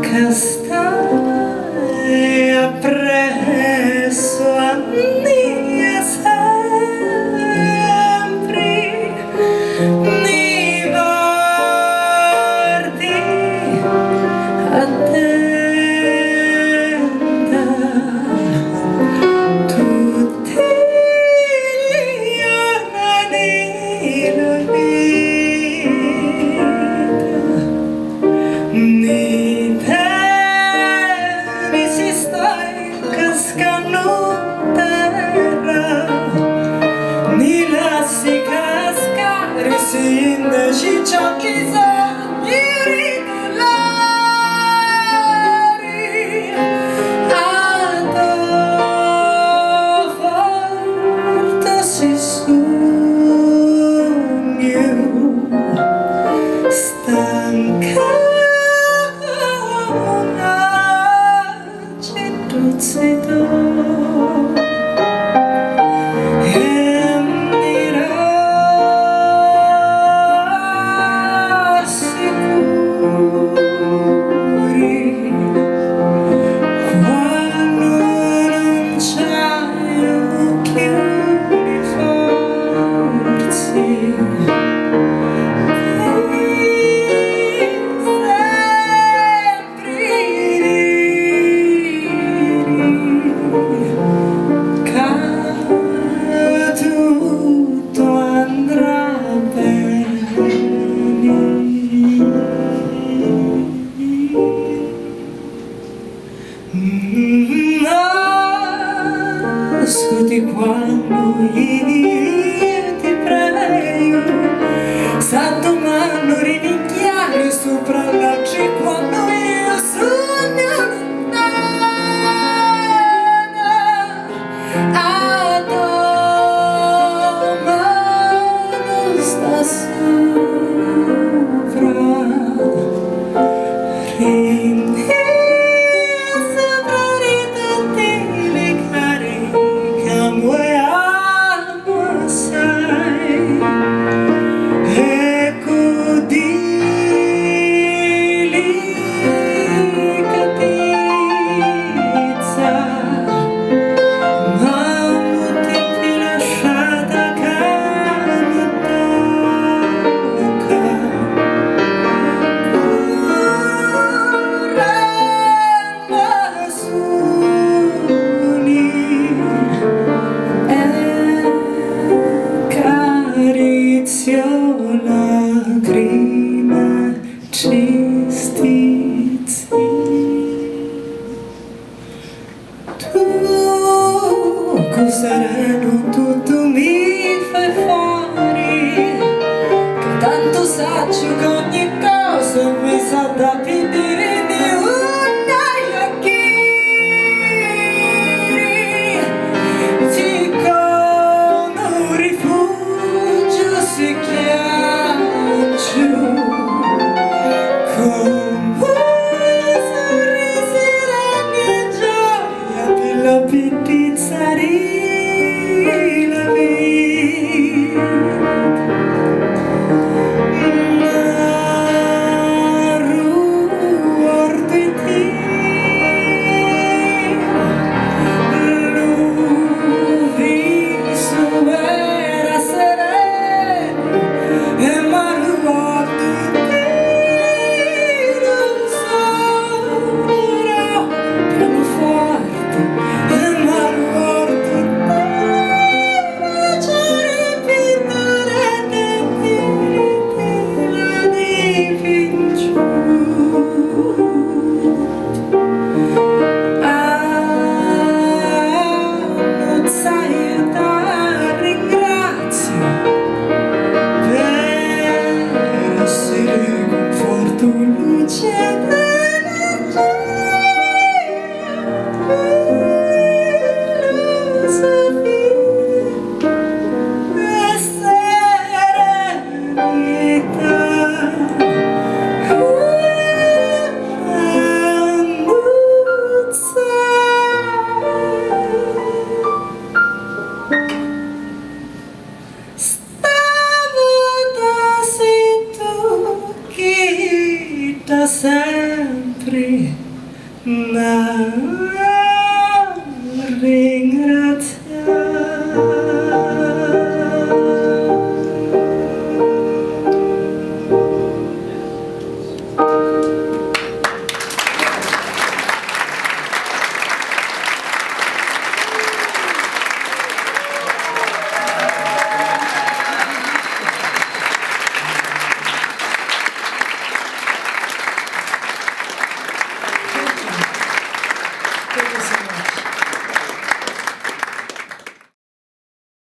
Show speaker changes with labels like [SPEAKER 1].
[SPEAKER 1] che stai appresso a me sempre, mi guardi attenta, tutti gli anni della vita mi temi si stai cascando terra, mi lasci cascare sindaci ciò che sogni ridolari ad forte si sogno stanca zitto e mi rassicuri quando non c'hai occhi di forze. Tutto andrà bene. Ascolti quando io ti prego, sta domando riminchiare sopra l'occhio quando io sogno lontana. Lacrime tristizi, tu con sereno tutto mi fai fuori, che tanto saggio che ogni cosa mi sa da pidere di una chiacchiere, ti con un rifugio si chiama con sorrisi ragni e gioia per la pizzeria la vita. Ma ricordo di te, l'uviso era sereno e mi ricordo di te. sempre.